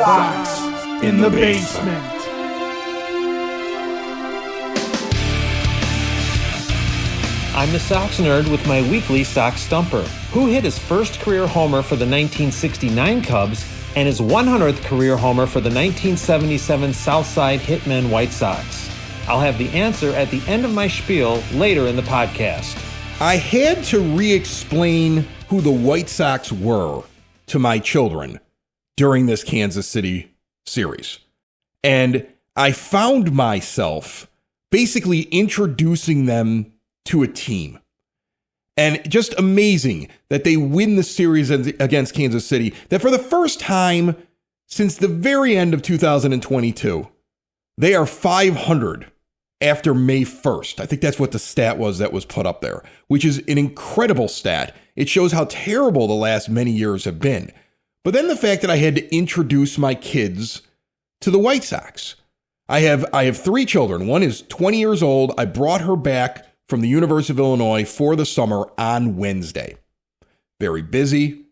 Sox in the basement. I'm the Sox nerd with my weekly Sox Stumper. Who hit his first career homer for the 1969 Cubs and his 100th career homer for the 1977 Southside Hitmen White Sox? I'll have the answer at the end of my spiel later in the podcast. I had to re-explain who the White Sox were to my children during this Kansas City series. And I found myself basically introducing them to a team. And just amazing that they win the series against Kansas City, that for the first time since the very end of 2022, they are 500 after May 1st. I think that's what the stat was that was put up there, which is an incredible stat. It shows how terrible the last many years have been. But then the fact that I had to introduce my kids to the White Sox. I have three children. One is 20 years old. I brought her back from the University of Illinois for the summer on Wednesday. Very busy,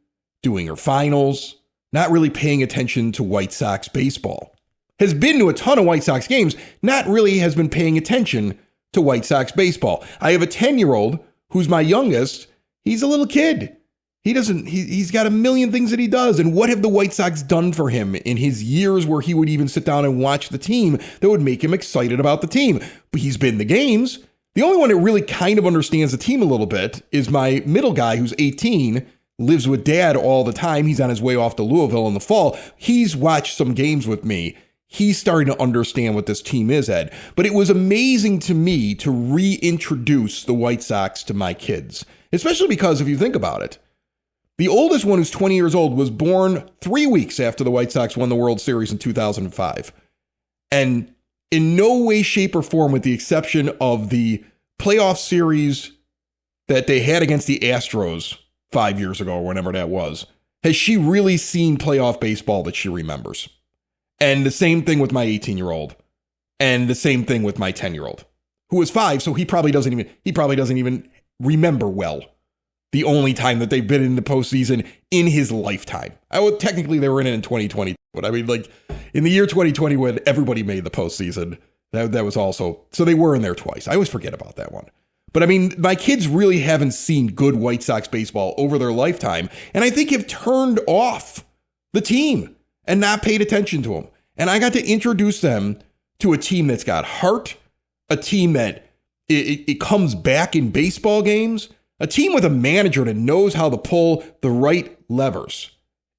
doing her finals, not really paying attention to White Sox baseball. Has been to a ton of White Sox games, not really has been paying attention to White Sox baseball. I have a 10-year-old who's my youngest. He's a little kid. He's got a million things that he does. And what have the White Sox done for him in his years where he would even sit down and watch the team that would make him excited about the team? But he's been to games. The only one that really kind of understands the team a little bit is my middle guy who's 18, lives with dad all the time. He's on his way off to Louisville in the fall. He's watched some games with me. He's starting to understand what this team is, Ed. But it was amazing to me to reintroduce the White Sox to my kids, especially because if you think about it, the oldest one, who's 20 years old, was born 3 weeks after the White Sox won the World Series in 2005. And in no way, shape, or form, with the exception of the playoff series that they had against the Astros 5 years ago or whenever that was, has she really seen playoff baseball that she remembers. And the same thing with my 18-year-old, and the same thing with my 10-year-old, who was 5, so he probably doesn't even remember well the only time that they've been in the postseason in his lifetime. Technically, they were in it in 2020, but I mean, like, in the year 2020 when everybody made the postseason, that was also, so they were in there twice. I always forget about that one. But I mean, my kids really haven't seen good White Sox baseball over their lifetime, and I think have turned off the team and not paid attention to them. And I got to introduce them to a team that's got heart, a team that it comes back in baseball games, a team with a manager that knows how to pull the right levers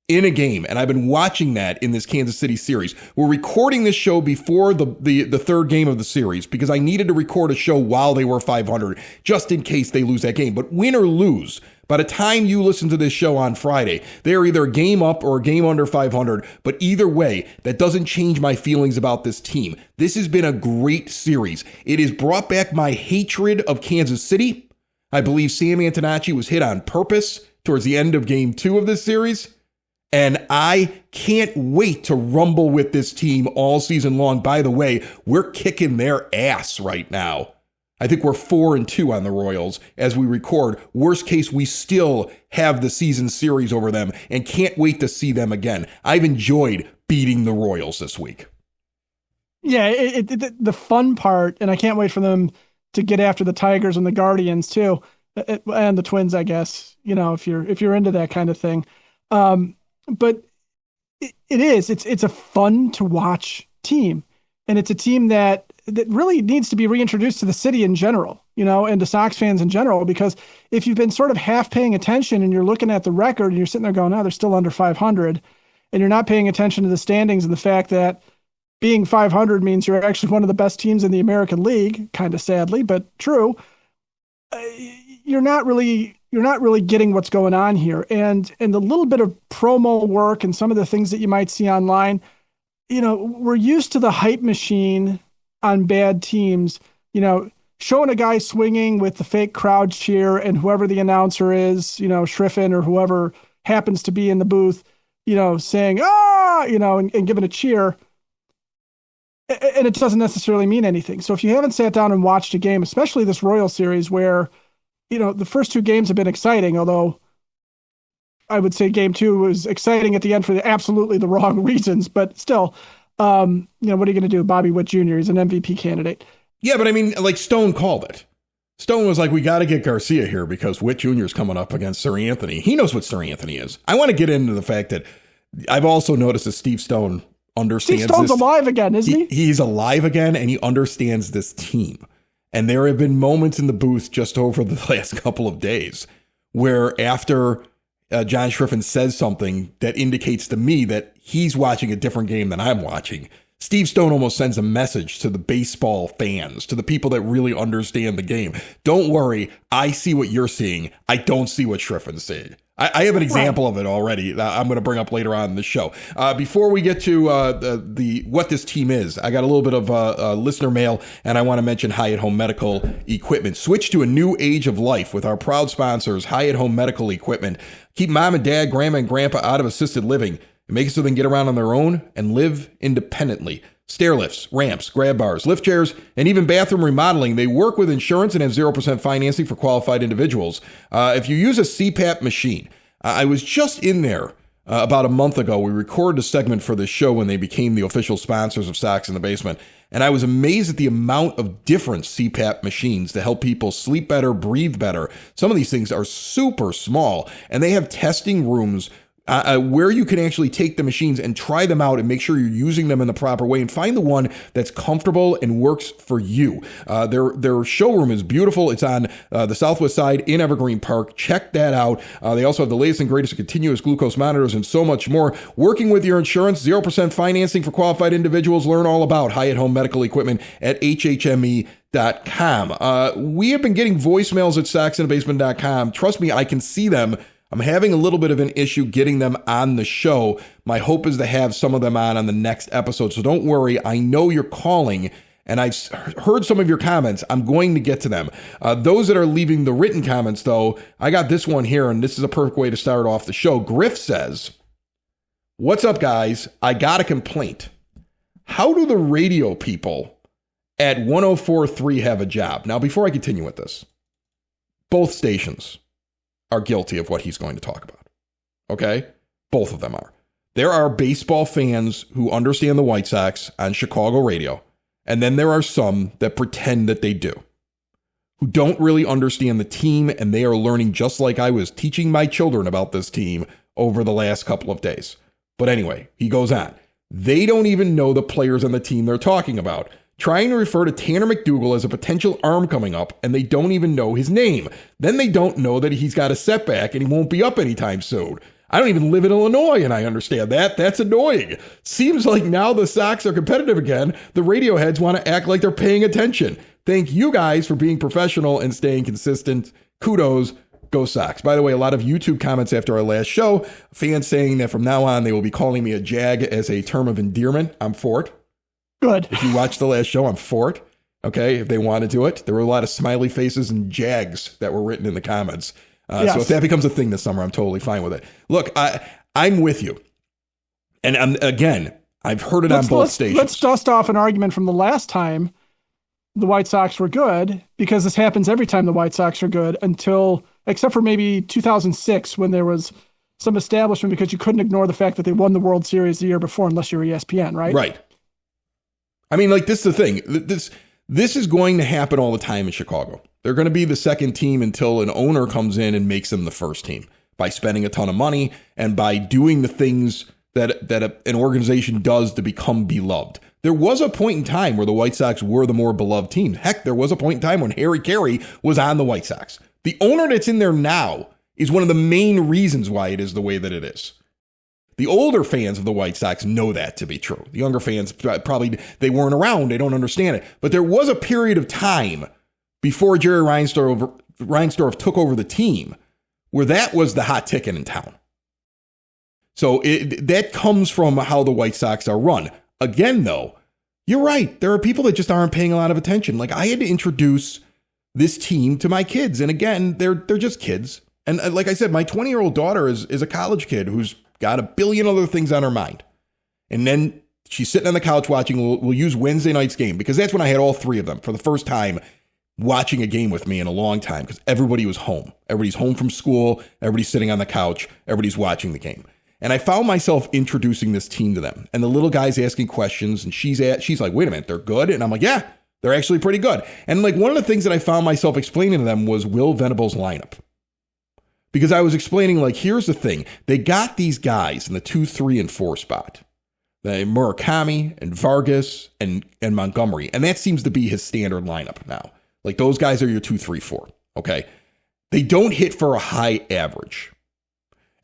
in a game. And I've been watching that in this Kansas City series. We're recording this show before the third game of the series because I needed to record a show while they were 500, just in case they lose that game. But win or lose, by the time you listen to this show on Friday, they're either a game up or a game under 500. But either way, that doesn't change my feelings about this team. This has been a great series. It has brought back my hatred of Kansas City. I believe Sam Antonacci was hit on purpose towards the end of game 2 of this series. And I can't wait to rumble with this team all season long. By the way, we're kicking their ass right now. I think we're 4-2 on the Royals as we record. Worst case, we still have the season series over them and can't wait to see them again. I've enjoyed beating the Royals this week. Yeah, the fun part, and I can't wait for them to get after the Tigers and the Guardians too, and the Twins, I guess, if you're into that kind of thing. But it's a fun to watch team, and it's a team that really needs to be reintroduced to the city in general, and to Sox fans in general, because if you've been sort of half paying attention and you're looking at the record and you're sitting there going, oh, they're still under 500, and you're not paying attention to the standings and the fact that being 500 means you're actually one of the best teams in the American League, kind of sadly, but true. You're not really getting what's going on here. And the little bit of promo work and some of the things that you might see online, we're used to the hype machine on bad teams, showing a guy swinging with the fake crowd cheer and whoever the announcer is, Schriffen or whoever happens to be in the booth, saying, and giving a cheer. And it doesn't necessarily mean anything. So if you haven't sat down and watched a game, especially this Royal series where, the first 2 games have been exciting, although I would say game two was exciting at the end for absolutely the wrong reasons, but still, what are you going to do? Bobby Witt Jr. is an MVP candidate. Yeah, but I mean, like Stone called it. Stone was like, we got to get Garcia here because Witt Jr. is coming up against Sir Anthony. He knows what Sir Anthony is. I want to get into the fact that I've also noticed that Steve Stone understands Steve Stone's alive again, isn't he? He's alive again, and he understands this team. And there have been moments in the booth just over the last couple of days where after John Schriffen says something that indicates to me that he's watching a different game than I'm watching, Steve Stone almost sends a message to the baseball fans, to the people that really understand the game. Don't worry, I see what you're seeing. I don't see what Schriffen's seeing. I have an example of it already that I'm going to bring up later on in the show. Before we get to the what this team is, I got a little bit of listener mail, and I want to mention Hyatt Home Medical Equipment. Switch to a new age of life with our proud sponsors, Hyatt Home Medical Equipment. Keep mom and dad, grandma and grandpa out of assisted living and make it so they can get around on their own and live independently. Stair lifts, ramps, grab bars, lift chairs, and even bathroom remodeling. They work with insurance and have 0% financing for qualified individuals. If you use a CPAP machine, I was just in there about a month ago. We recorded a segment for this show when they became the official sponsors of Sox in the Basement. And I was amazed at the amount of different CPAP machines to help people sleep better, breathe better. Some of these things are super small, and they have testing rooms where you can actually take the machines and try them out and make sure you're using them in the proper way and find the one that's comfortable and works for you. Their showroom is beautiful. It's on the southwest side in Evergreen Park. Check that out. They also have the latest and greatest continuous glucose monitors and so much more. Working with your insurance, 0% financing for qualified individuals. Learn all about Hyatt Home Medical Equipment at hhme.com. We have been getting voicemails at soxinthebasement.com. Trust me, I can see them. I'm having a little bit of an issue getting them on the show. My hope is to have some of them on the next episode. So don't worry. I know you're calling and I've heard some of your comments. I'm going to get to them. Those that are leaving the written comments, though, I got this one here, and this is a perfect way to start off the show. Griff says, "What's up, guys? I got a complaint. How do the radio people at 104.3 have a job?" Now, before I continue with this, both stations are guilty of what he's going to talk about. Okay? Both of them are. There are baseball fans who understand the White Sox on Chicago radio, and then there are some that pretend that they do, who don't really understand the team, and they are learning just like I was teaching my children about this team over the last couple of days. But anyway, he goes on. They don't even know the players on the team they're talking about. Trying to refer to Tanner McDougal as a potential arm coming up, and they don't even know his name. Then they don't know that he's got a setback and he won't be up anytime soon. I don't even live in Illinois, and I understand that. That's annoying. Seems like now the Sox are competitive again. The radio heads want to act like they're paying attention. Thank you guys for being professional and staying consistent. Kudos. Go Sox. By the way, a lot of YouTube comments after our last show, fans saying that from now on they will be calling me a jag as a term of endearment. I'm for it. Good. If you watched the last show, I'm for it. Okay, if they want to do it. There were a lot of smiley faces and jags that were written in the comments. Yes. So if that becomes a thing this summer, I'm totally fine with it. Look, I'm with you. And I've heard it on both stations. Let's dust off an argument from the last time the White Sox were good, because this happens every time the White Sox are good except for maybe 2006 when there was some establishment because you couldn't ignore the fact that they won the World Series the year before unless you're ESPN, right? Right. I mean, like, this is the thing. This is going to happen all the time in Chicago. They're going to be the second team until an owner comes in and makes them the first team by spending a ton of money and by doing the things that an organization does to become beloved. There was a point in time where the White Sox were the more beloved team. Heck, there was a point in time when Harry Carey was on the White Sox. The owner that's in there now is one of the main reasons why it is the way that it is. The older fans of the White Sox know that to be true. The younger fans probably, they weren't around. They don't understand it. But there was a period of time before Jerry Reinsdorf took over the team where that was the hot ticket in town. So that comes from how the White Sox are run. Again, though, you're right. There are people that just aren't paying a lot of attention. Like, I had to introduce this team to my kids. And again, they're just kids. And like I said, my 20-year-old daughter is a college kid who's got a billion other things on her mind. And then she's sitting on the couch watching, we'll use Wednesday night's game, because that's when I had all three of them for the first time watching a game with me in a long time because everybody was home. Everybody's home from school. Everybody's sitting on the couch. Everybody's watching the game. And I found myself introducing this team to them. And the little guy's asking questions. And she's like, wait a minute, they're good? And I'm like, yeah, they're actually pretty good. And like one of the things that I found myself explaining to them was Will Venable's lineup. Because I was explaining, like, here's the thing. They got these guys in the 2, 3, and 4 spot. Murakami and Vargas and Montgomery. And that seems to be his standard lineup now. Like, those guys are your 2, 3, 4. Okay? They don't hit for a high average.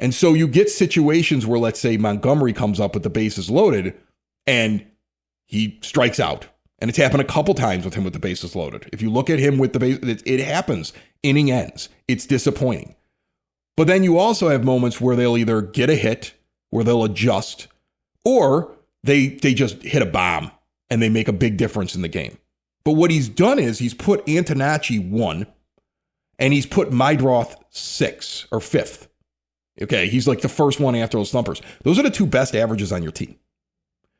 And so you get situations where, let's say, Montgomery comes up with the bases loaded and he strikes out. And it's happened a couple times with him with the bases loaded. If you look at him with the base, it happens. Inning ends. It's disappointing. But then you also have moments where they'll either get a hit, where they'll adjust, or they just hit a bomb and they make a big difference in the game. But what he's done is he's put Antonacci 1 and he's put Meidroth 6 or 5th. Okay, he's like the first one after those thumpers. Those are the 2 best averages on your team.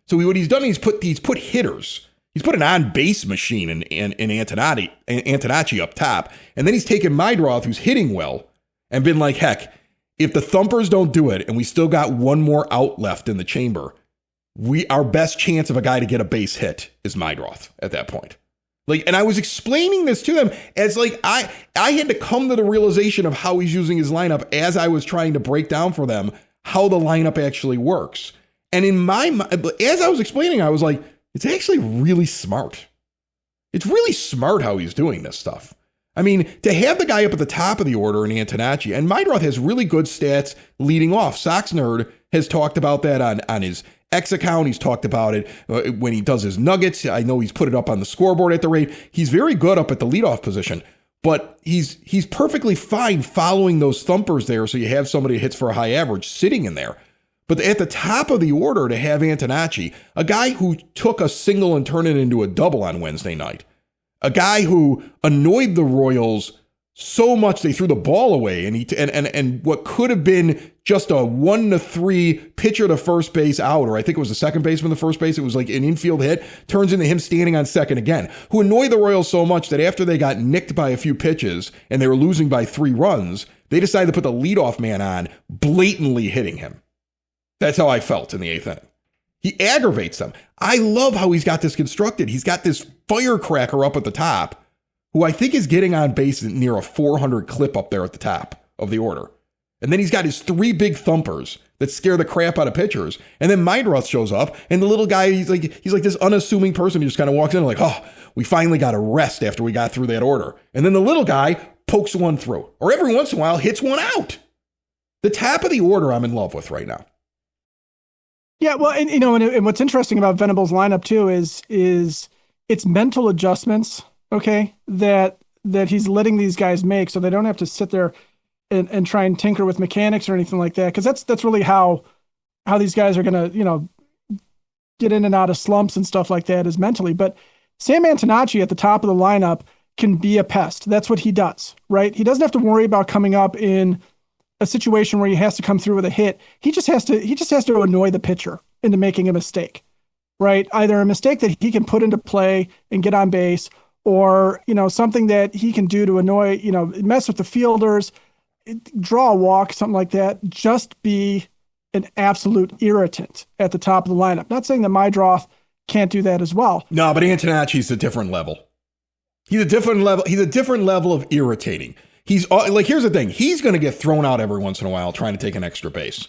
So what he's done, he's put hitters. He's put an on-base machine in Antonacci up top. And then he's taken Meidroth, who's hitting well, and been like, heck, if the thumpers don't do it and we still got one more out left in the chamber, our best chance of a guy to get a base hit is Meidroth at that point. Like, and I was explaining this to them as like I had to come to the realization of how he's using his lineup as I was trying to break down for them how the lineup actually works. And in my mind, as I was explaining, I was like, it's actually really smart. It's really smart how he's doing this stuff. I mean, to have the guy up at the top of the order in Antonacci, and Meidroth has really good stats leading off. Sox Nerd has talked about that on his X account. He's talked about it when he does his nuggets. I know he's put it up on the scoreboard at the rate. He's very good up at the leadoff position, but he's perfectly fine following those thumpers there. So you have somebody who hits for a high average sitting in there. But at the top of the order to have Antonacci, a guy who took a single and turned it into a double on Wednesday night, a guy who annoyed the Royals so much they threw the ball away, and what could have been just a 1-3 pitcher to first base out, or I think it was the second baseman to first base. It was like an infield hit, turns into him standing on second again, who annoyed the Royals so much that after they got nicked by a few pitches and they were losing by 3 runs, they decided to put the leadoff man on, blatantly hitting him. That's how I felt in the 8th inning. He aggravates them. I love how he's got this constructed. He's got this firecracker up at the top, who I think is getting on base near a 400 clip up there at the top of the order. And then he's got his 3 big thumpers that scare the crap out of pitchers. And then Meidroth shows up, and the little guy, he's like this unassuming person who just kind of walks in like, oh, we finally got a rest after we got through that order. And then the little guy pokes one through, or every once in a while hits one out. The top of the order I'm in love with right now. Yeah, well, and what's interesting about Venable's lineup too is it's mental adjustments, okay, that he's letting these guys make, so they don't have to sit there and try and tinker with mechanics or anything like that, because that's really how these guys are gonna get in and out of slumps and stuff like that is mentally. But Sam Antonacci at the top of the lineup can be a pest. That's what he does, right? He doesn't have to worry about coming up in a situation where he has to come through with a hit. He just has to annoy the pitcher into making a mistake, right? Either a mistake that he can put into play and get on base, or, something that he can do to annoy, mess with the fielders, draw a walk, something like that. Just be an absolute irritant at the top of the lineup. Not saying that Meidroth can't do that as well. No, but Antonacci's a different level. He's a different level of irritating. He's like, here's the thing. He's going to get thrown out every once in a while trying to take an extra base.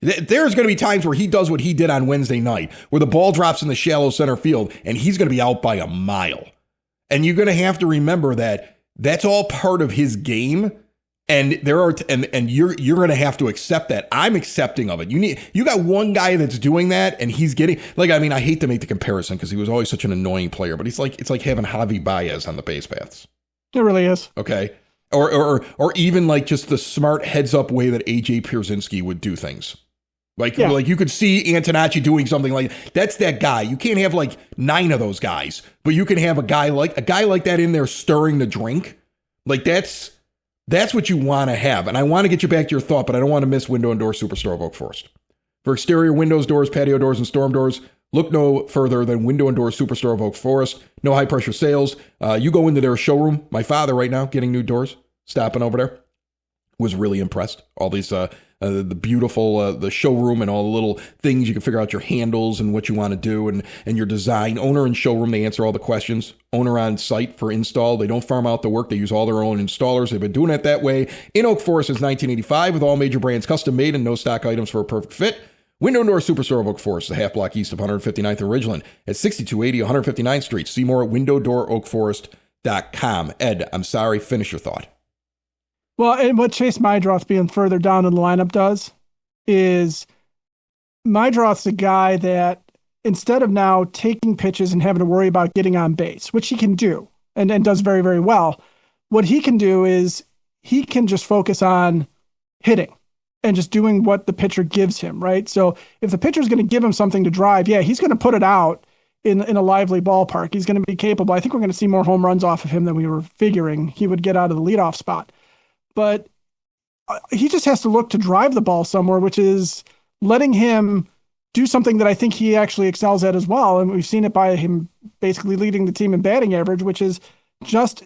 There's going to be times where he does what he did on Wednesday night, where the ball drops in the shallow center field and he's going to be out by a mile. And you're going to have to remember that that's all part of his game. And you're going to have to accept that. I'm accepting of it. You got one guy that's doing that, and he's getting, like, I mean, I hate to make the comparison because he was always such an annoying player, but it's like having Javi Baez on the base paths. It really is. Okay. Or even like just the smart heads up way that AJ Pierzynski would do things. Like you could see Antonacci doing something like that's that guy. You can't have like 9 of those guys, but you can have a guy like that in there stirring the drink. Like that's what you want to have. And I want to get you back to your thought, but I don't want to miss Window and Door Superstore of Oak Forest. For exterior windows, doors, patio doors, and storm doors, Look no further than Window and Door Superstore of Oak Forest. No high pressure sales. You go into their showroom. My father right now getting new doors, stopping over there, was really impressed. All these the beautiful the showroom and all the little things you can figure out your handles and what you want to do and your design. Owner and showroom, they answer all the questions. Owner on site for install. They don't farm out the work. They use all their own installers. They've been doing it that way in Oak Forest since 1985 with all major brands custom made and no stock items for a perfect fit. Window and Door Superstore of Oak Forest, the half block east of 159th and Ridgeland at 6280 159th Street. See more at windowdooroakforest.com. Ed, I'm sorry. Finish your thought. Well, and what Chase Meidroth being further down in the lineup does is Meidroth's a guy that instead of now taking pitches and having to worry about getting on base, which he can do and does very, very well, what he can do is he can just focus on hitting and just doing what the pitcher gives him, right? So if the pitcher is going to give him something to drive, yeah, he's going to put it out in a lively ballpark. He's going to be capable. I think we're going to see more home runs off of him than we were figuring he would get out of the leadoff spot. But he just has to look to drive the ball somewhere, which is letting him do something that I think he actually excels at as well. And we've seen it by him basically leading the team in batting average, which is just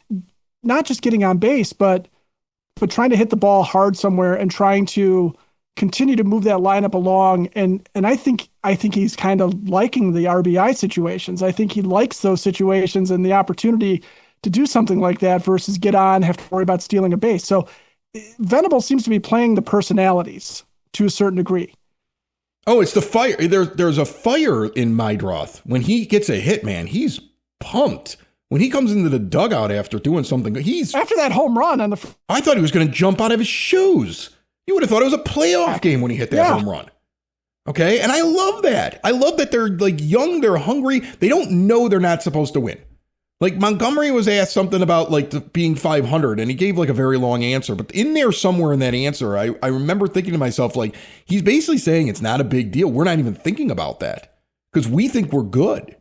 not just getting on base, but trying to hit the ball hard somewhere and trying to continue to move that lineup along. And I think he's kind of liking the RBI situations. I think he likes those situations and the opportunity to do something like that versus get on, have to worry about stealing a base. So Venable seems to be playing the personalities to a certain degree. Oh, it's the fire. There's a fire in Meidroth. When he gets a hit, man, he's pumped. When he comes into the dugout after doing something, after that home run on I thought he was going to jump out of his shoes. You would have thought it was a playoff game when he hit that home run. Okay, and I love that. I love that they're like young, they're hungry. They don't know they're not supposed to win. Like Montgomery was asked something about like being 500, and he gave like a very long answer. But in there somewhere in that answer, I remember thinking to myself, like, he's basically saying it's not a big deal. We're not even thinking about that because we think we're good.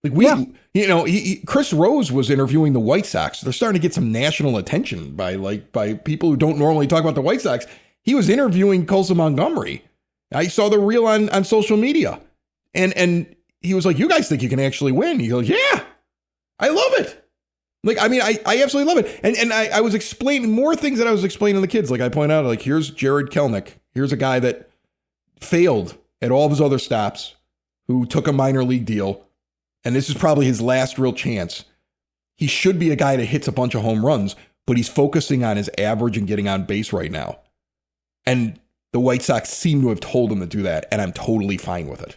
Like Chris Rose was interviewing the White Sox. They're starting to get some national attention by people who don't normally talk about the White Sox. He was interviewing Colson Montgomery. I saw the reel on social media, and he was like, "You guys think you can actually win?" He goes, "Yeah, I love it." Like, I mean, I absolutely love it. And I was explaining more things that I was explaining to the kids. Like I point out, like, here's Jared Kelenic. Here's a guy that failed at all of his other stops, who took a minor league deal. And this is probably his last real chance. He should be a guy that hits a bunch of home runs, but he's focusing on his average and getting on base right now. And the White Sox seem to have told him to do that, and I'm totally fine with it.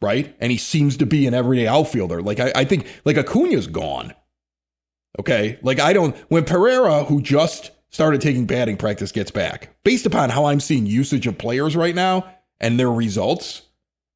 Right? And he seems to be an everyday outfielder. Like, I think, like, Acuna's gone. Okay? Like, when Pereira, who just started taking batting practice, gets back, based upon how I'm seeing usage of players right now and their results,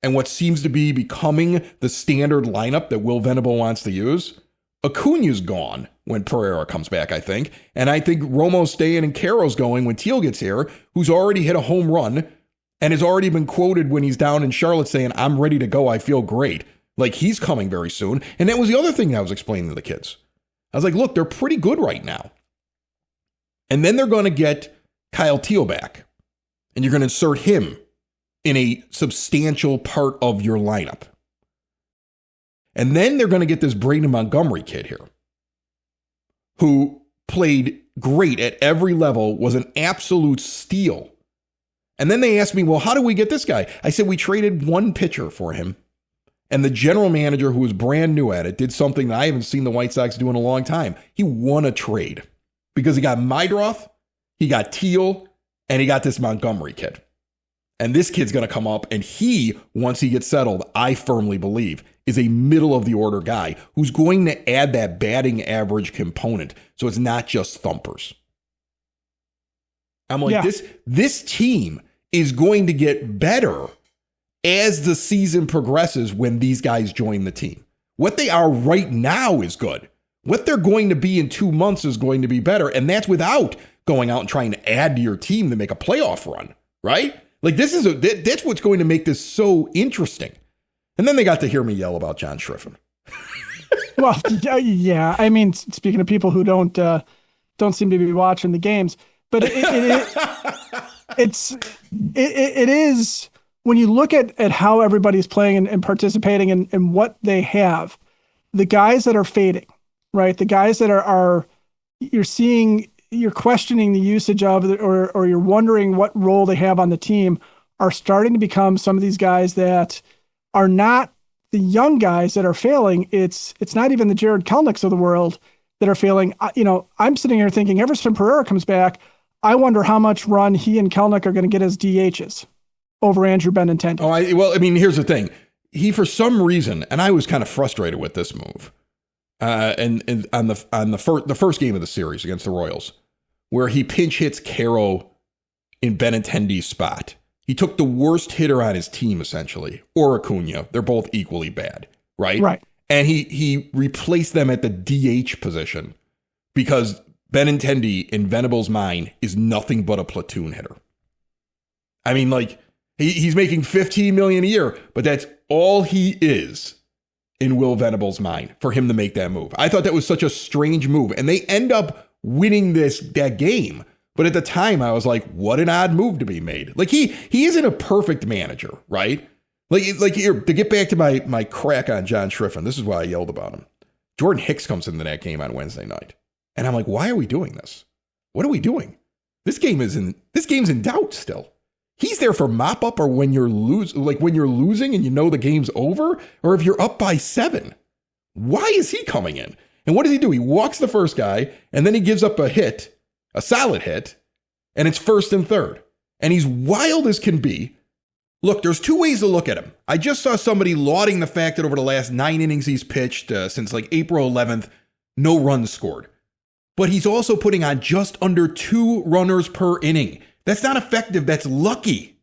and what seems to be becoming the standard lineup that Will Venable wants to use, Acuna's gone when Pereira comes back, I think. And I think Romo's staying and Caro's going when Teal gets here, who's already hit a home run and has already been quoted when he's down in Charlotte saying, "I'm ready to go. I feel great." Like, he's coming very soon. And that was the other thing I was explaining to the kids. I was like, look, they're pretty good right now. And then they're going to get Kyle Teal back. And you're going to insert him in a substantial part of your lineup. And then they're going to get this Braden Montgomery kid here, who played great at every level, was an absolute steal. And then they asked me, well, how do we get this guy? I said, we traded one pitcher for him. And the general manager, who was brand new at it, did something that I haven't seen the White Sox do in a long time. He won a trade because he got Meidroth, he got Teal, and he got this Montgomery kid. And this kid's going to come up, and he, once he gets settled, I firmly believe, is a middle of the order guy who's going to add that batting average component. So it's not just thumpers. I'm like, this team is going to get better as the season progresses when these guys join the team. What they are right now is good. What they're going to be in 2 months is going to be better. And that's without going out and trying to add to your team to make a playoff run, right? Like, that's what's going to make this so interesting. And then they got to hear me yell about John Schriffen. Well, yeah. I mean, speaking of people who don't seem to be watching the games, but it is when you look at how everybody's playing and participating and what they have, the guys that are fading, right? The guys that are you're seeing, you're questioning the usage of, or you're wondering what role they have on the team, are starting to become some of these guys that are not the young guys that are failing. It's not even the Jared Kelnicks of the world that are failing. I'm sitting here thinking, ever since Pereira comes back, I wonder how much run he and Kelnick are going to get as DHs over Andrew Benintendi. Here's the thing. He, for some reason, and I was kind of frustrated with this move, and on the first game of the series against the Royals, where he pinch hits Caro in Benintendi's spot. He took the worst hitter on his team, essentially, or Acuna. They're both equally bad, right? Right. And he replaced them at the DH position because Benintendi, in Venable's mind, is nothing but a platoon hitter. I mean, like, he's making $15 million a year, but that's all he is in Will Venable's mind for him to make that move. I thought that was such a strange move, and they end up winning that game. But at the time, I was like, what an odd move to be made. Like, he isn't a perfect manager, right? Like here, to get back to my crack on John Schriffen, this is why I yelled about him. Jordan Hicks comes into that game on Wednesday night. And I'm like, why are we doing this? What are we doing? This game's in doubt still. He's there for mop up, or when you're losing and you know the game's over, or if you're up by 7. Why is he coming in? And what does he do? He walks the first guy, and then he gives up a hit, a solid hit, and it's 1st and 3rd. And he's wild as can be. Look, there's 2 ways to look at him. I just saw somebody lauding the fact that over the last 9 innings he's pitched since like April 11th, no runs scored. But he's also putting on just under 2 runners per inning. That's not effective. That's lucky.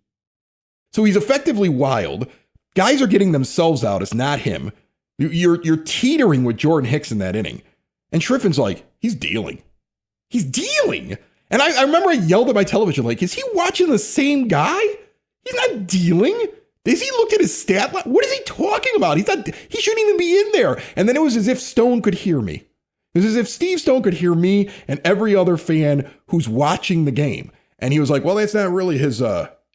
So he's effectively wild. Guys are getting themselves out. It's not him. You're teetering with Jordan Hicks in that inning. And Schriffen's like, he's dealing. He's dealing. And I remember I yelled at my television, like, is he watching the same guy? He's not dealing. Does he look at his stat line? What is he talking about? He shouldn't even be in there. And then it was as if Stone could hear me. It was as if Steve Stone could hear me and every other fan who's watching the game. And he was like, well, that's not really his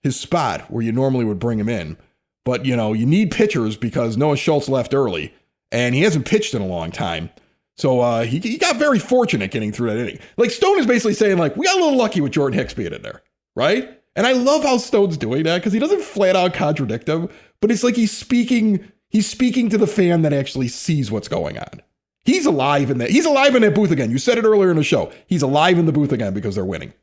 spot where you normally would bring him in. But, you need pitchers because Noah Schultz left early and he hasn't pitched in a long time. So he got very fortunate getting through that inning. Like, Stone is basically saying, like, we got a little lucky with Jordan Hicks being in there, right? And I love how Stone's doing that because he doesn't flat out contradict him, but it's like he's speaking to the fan that actually sees what's going on. He's alive in that booth again. You said it earlier in the show. He's alive in the booth again because they're winning.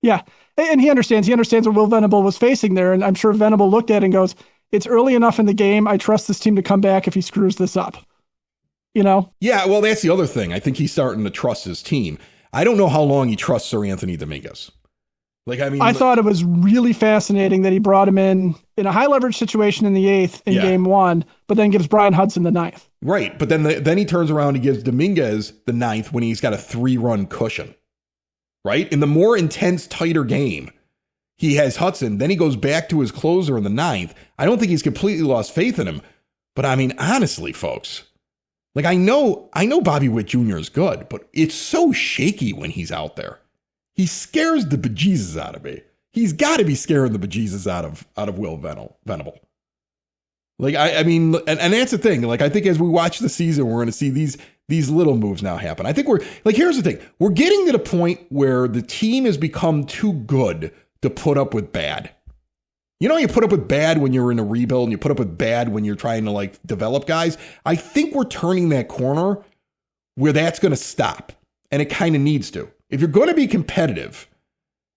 Yeah. And he understands what Will Venable was facing there. And I'm sure Venable looked at it and goes, it's early enough in the game. I trust this team to come back if he screws this up. Yeah, well, that's the other thing. I think he's starting to trust his team. I don't know how long he trusts Sir Anthony Dominguez. I thought it was really fascinating that he brought him in a high leverage situation in the 8th in game 1, but then gives Brian Hudson the 9th. Right. But then he turns around and gives Dominguez the 9th when he's got a 3-run cushion. Right. In the more intense, tighter game, he has Hudson. Then he goes back to his closer in the 9th. I don't think he's completely lost faith in him. But I mean, honestly, folks, like, I know Bobby Witt Jr. is good, but it's so shaky when he's out there. He scares the bejesus out of me. He's got to be scaring the bejesus out of Will Venable. Like, I mean, and that's the thing. Like, I think as we watch the season, we're going to see these little moves now happen. I think here's the thing. We're getting to the point where the team has become too good to put up with bad. You put up with bad when you're in a rebuild and you put up with bad when you're trying to, like, develop guys. I think we're turning that corner where that's going to stop, and it kind of needs to. If you're going to be competitive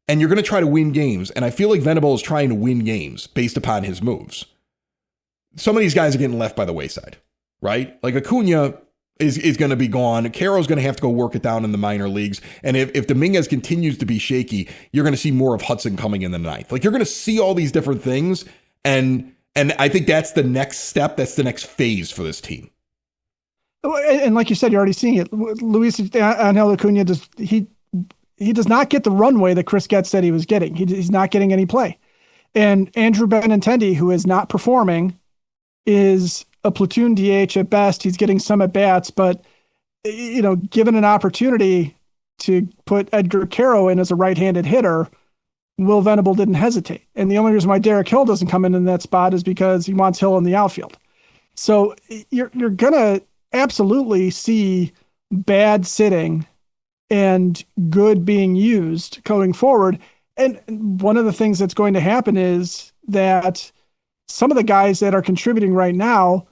and you're going to try to win games, and I feel like Venable is trying to win games based upon his moves, some of these guys are getting left by the wayside, right? Like, Acuna is going to be gone. Caro's going to have to go work it down in the minor leagues. And if Dominguez continues to be shaky, you're going to see more of Hudson coming in the 9th. Like, you're going to see all these different things. And I think that's the next step. That's the next phase for this team. And like you said, you're already seeing it. Luis Angel Acuna he does not get the runway that Chris Getz said he was getting. He's not getting any play. And Andrew Benintendi, who is not performing, is a platoon DH at best. He's getting some at bats, but given an opportunity to put Edgar Caro in as a right-handed hitter, Will Venable didn't hesitate. And the only reason why Derek Hill doesn't come in that spot is because he wants Hill in the outfield. So you're going to absolutely see bad sitting and good being used going forward. And one of the things that's going to happen is that some of the guys that are contributing right now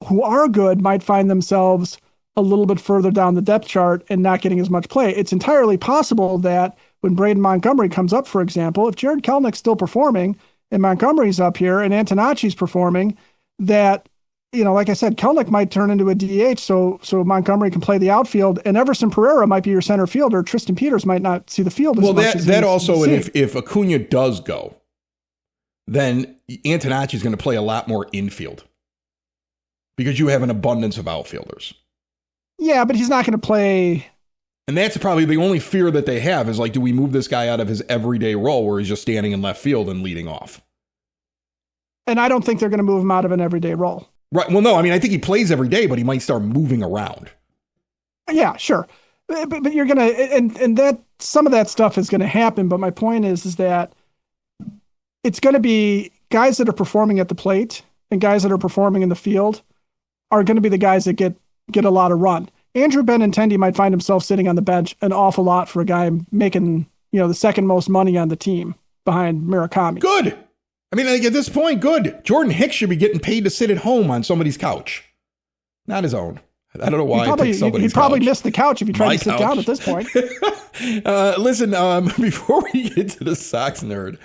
who are good might find themselves a little bit further down the depth chart and not getting as much play. It's entirely possible that when Braden Montgomery comes up, for example, if Jared Kelenich's still performing and Montgomery's up here and Antonacci's performing, that, like I said, Kelenic might turn into a DH so Montgomery can play the outfield, and Everson Pereira might be your center fielder. Tristan Peters might not see the field as much as that also, and if Acuna does go, then Antonacci's going to play a lot more infield because you have an abundance of outfielders. Yeah, but he's not going to play. And that's probably the only fear that they have is like, do we move this guy out of his everyday role where he's just standing in left field and leading off? And I don't think they're going to move him out of an everyday role. Right. Well, no, I mean, I think he plays every day, but he might start moving around. Yeah, sure. But you're going to, and that some of that stuff is going to happen. But my point is that it's going to be guys that are performing at the plate and guys that are performing in the field are going to be the guys that get a lot of run. Andrew Benintendi might find himself sitting on the bench an awful lot for a guy making, the second most money on the team behind Murakami. Good. I mean, like at this point, good. Jordan Hicks should be getting paid to sit at home on somebody's couch, not his own. I don't know why he'd probably miss the couch if he tried to sit down at this point. Listen, before we get to the Sox nerd,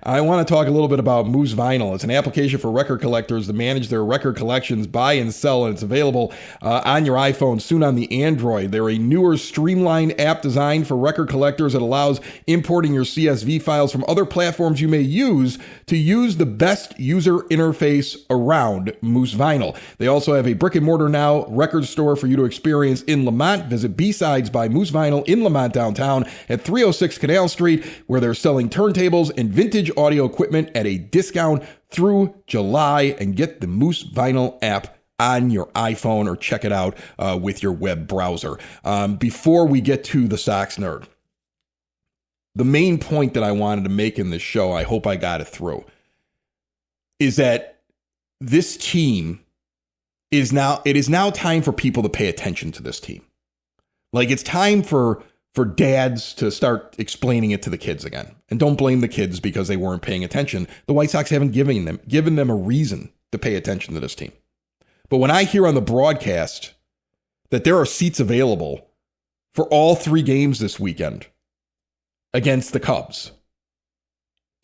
I want to talk a little bit about Moose Vinyl. It's an application for record collectors to manage their record collections, buy and sell, and it's available on your iPhone, soon on the Android. They're a newer, streamlined app designed for record collectors that allows importing your CSV files from other platforms you may use to use the best user interface around Moose Vinyl. They also have a brick and mortar now record store for you to experience in Lamont. Visit B-Sides by Moose Vinyl in Lamont downtown at 306 Canal Street, where they're selling turntables and vintage audio equipment at a discount through July. And get the Moose Vinyl app on your iPhone or check it out with your web browser. Before we get to the Sox nerd, the main point that I wanted to make in this show, I hope I got it through, is that this team it is now time for people to pay attention to this team. Like, it's time for dads to start explaining it to the kids again. And don't blame the kids because they weren't paying attention. The White Sox haven't given them a reason to pay attention to this team. But when I hear on the broadcast that there are seats available for all 3 games this weekend against the Cubs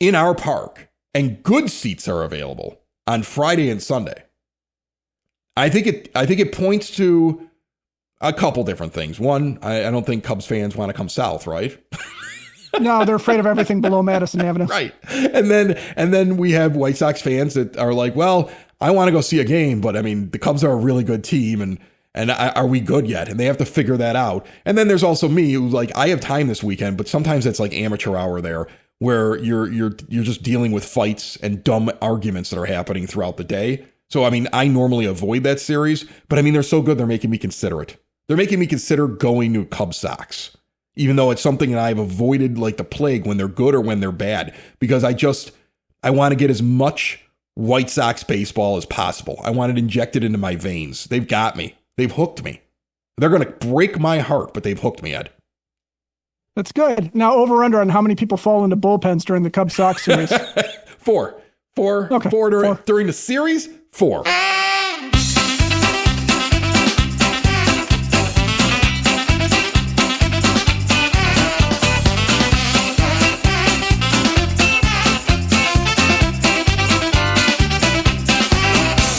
in our park, and good seats are available on Friday and Sunday, I think it points to a couple different things. One, I don't think Cubs fans want to come south, right? No, they're afraid of everything below Madison Avenue. Right. And then we have White Sox fans that are like, well, I want to go see a game, but I mean, the Cubs are a really good team, and are we good yet? And they have to figure that out. And then there's also me, who's like, I have time this weekend, but sometimes it's like amateur hour there, where you're just dealing with fights and dumb arguments that are happening throughout the day. So, I mean, I normally avoid that series, but I mean, they're so good, they're making me consider it. They're making me consider going to Cubs-Sox, even though it's something that I've avoided like the plague when they're good or when they're bad, because I want to get as much White Sox baseball as possible. I want it injected into my veins. They've got me. They've hooked me. They're going to break my heart, but they've hooked me, Ed. That's good. Now, over under on how many people fall into bullpens during the Cubs-Sox series? Four during the series. 4.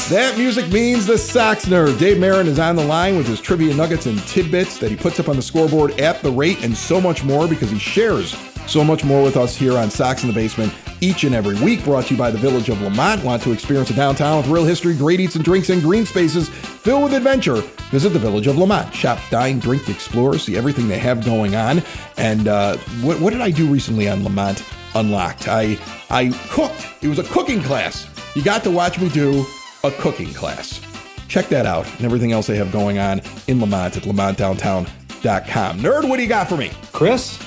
That music means the Sox nerd. Dave Marin is on the line with his trivia nuggets and tidbits that he puts up on the scoreboard at the rate, and so much more, because he shares so much more with us here on Sox in the Basement each and every week. Brought to you by the Village of Lamont. Want to experience a downtown with real history, great eats and drinks, and green spaces filled with adventure? Visit the Village of Lamont. Shop, dine, drink, explore, see everything they have going on. And what did I do recently on Lamont Unlocked? I cooked. It was a cooking class. You got to watch me do a cooking class. Check that out and everything else they have going on in Lamont at lamontdowntown.com. Nerd, what do you got for me? Chris,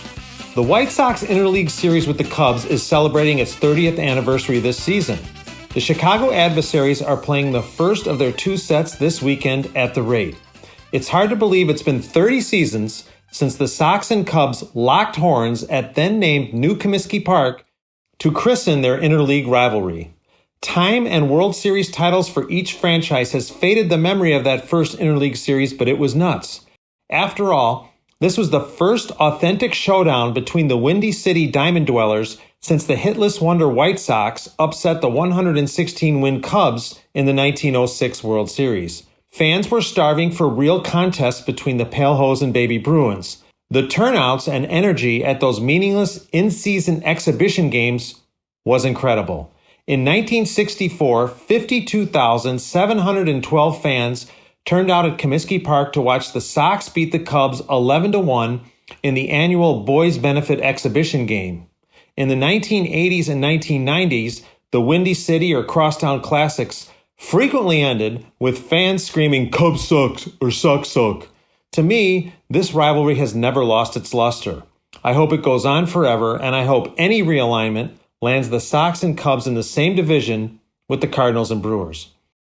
The White Sox interleague series with the Cubs is celebrating its 30th anniversary this season. The Chicago adversaries are playing the first of their two sets this weekend at the rate. It's hard to believe it's been 30 seasons since the Sox and Cubs locked horns at then-named New Comiskey Park to christen their interleague rivalry. Time and World Series titles for each franchise has faded the memory of that first interleague series, but it was nuts. After all, this was the first authentic showdown between the Windy City Diamond Dwellers since the hitless wonder White Sox upset the 116-win Cubs in the 1906 World Series. Fans were starving for real contests between the Pale Hose and Baby Bruins. The turnouts and energy at those meaningless in-season exhibition games was incredible. In 1964, 52,712 fans turned out at Comiskey Park to watch the Sox beat the Cubs 11-1 in the annual Boys Benefit Exhibition game. In the 1980s and 1990s, the Windy City or Crosstown Classics frequently ended with fans screaming "Cubs-Sox" or "Sox-Sox." To me, this rivalry has never lost its luster. I hope it goes on forever, and I hope any realignment lands the Sox and Cubs in the same division with the Cardinals and Brewers.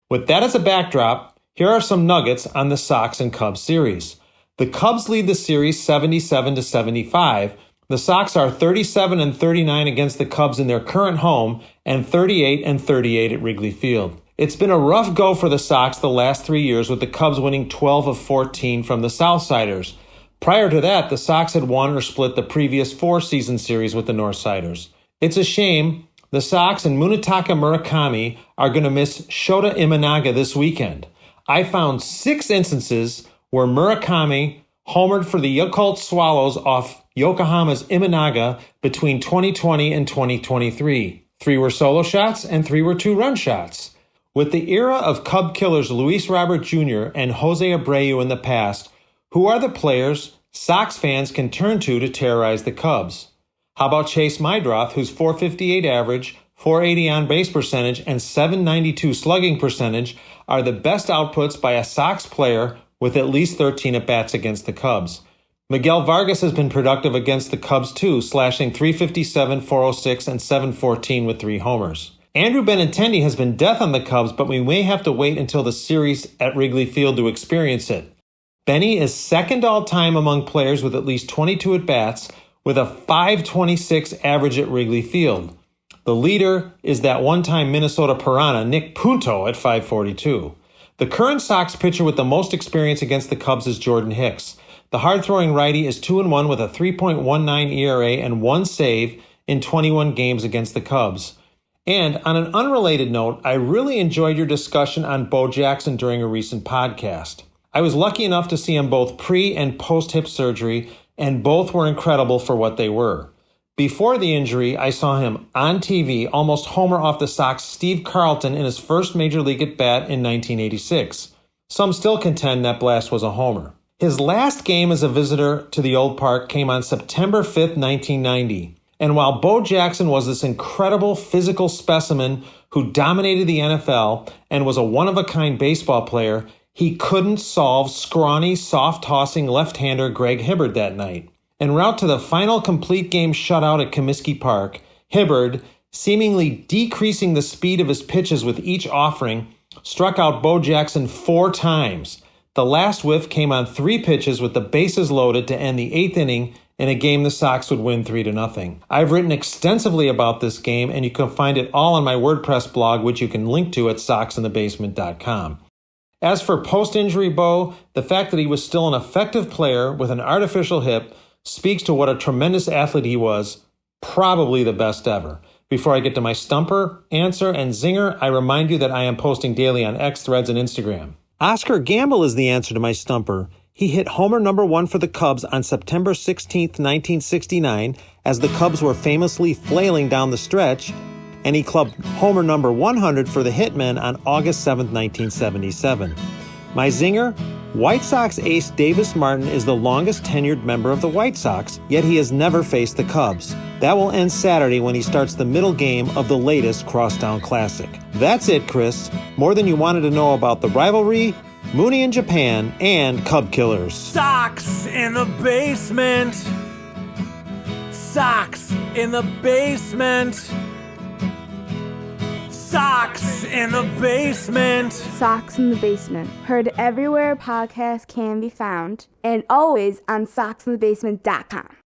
With that as a backdrop, here are some nuggets on the Sox and Cubs series. The Cubs lead the series 77-75. The Sox are 37-39 against the Cubs in their current home and 38-38 at Wrigley Field. It's been a rough go for the Sox the last 3 years, with the Cubs winning 12 of 14 from the Southsiders. Prior to that, the Sox had won or split the previous 4-season series with the Northsiders. It's a shame the Sox and Munetaka Murakami are going to miss Shota Imanaga this weekend. I found 6 instances where Murakami homered for the Yakult Swallows off Yokohama's Imanaga between 2020 and 2023. 3 were solo shots and 3 were 2-run shots. With the era of Cub killers Luis Robert Jr. and Jose Abreu in the past, who are the players Sox fans can turn to terrorize the Cubs? How about Chase Meidroth, whose .458 average, .480 on-base percentage, and .792 slugging percentage are the best outputs by a Sox player with at least 13 at-bats against the Cubs. Miguel Vargas has been productive against the Cubs too, slashing .357, .406, and .714 with 3 homers. Andrew Benintendi has been death on the Cubs, but we may have to wait until the series at Wrigley Field to experience it. Benny is second all-time among players with at least 22 at-bats, with a .526 average at Wrigley Field. The leader is that one-time Minnesota Piranha, Nick Punto, at .542. The current Sox pitcher with the most experience against the Cubs is Jordan Hicks. The hard-throwing righty is 2-1 with a 3.19 ERA and 1 save in 21 games against the Cubs. And on an unrelated note, I really enjoyed your discussion on Bo Jackson during a recent podcast. I was lucky enough to see him both pre- and post-hip surgery, and both were incredible for what they were. Before the injury, I saw him on TV almost homer off the Sox Steve Carlton in his first major league at-bat in 1986. Some still contend that blast was a homer. His last game as a visitor to the old park came on September 5th, 1990. And while Bo Jackson was this incredible physical specimen who dominated the NFL and was a one-of-a-kind baseball player, he couldn't solve scrawny, soft-tossing left-hander Greg Hibbard that night. En route to the final complete game shutout at Comiskey Park, Hibbard, seemingly decreasing the speed of his pitches with each offering, struck out Bo Jackson 4 times. The last whiff came on 3 pitches with the bases loaded to end the 8th inning in a game the Sox would win 3-0. I've written extensively about this game, and you can find it all on my WordPress blog, which you can link to at soxinthebasement.com. As for post-injury Bo, the fact that he was still an effective player with an artificial hip speaks to what a tremendous athlete he was, probably the best ever. Before I get to my stumper, answer, and zinger, I remind you that I am posting daily on X, Threads, and Instagram. Oscar Gamble is the answer to my stumper. He hit homer number 1 for the Cubs on September 16, 1969, as the Cubs were famously flailing down the stretch, and he clubbed homer number 100 for the Hitmen on August 7, 1977. My zinger? White Sox ace Davis Martin is the longest tenured member of the White Sox, yet he has never faced the Cubs. That will end Saturday when he starts the middle game of the latest Crosstown Classic. That's it, Chris. More than you wanted to know about the rivalry, Mooney in Japan, and Cub killers. Sox in the basement. Sox in the basement. Sox in the basement. Sox in the Basement. Heard everywhere podcasts can be found, and always on soxinthebasement.com.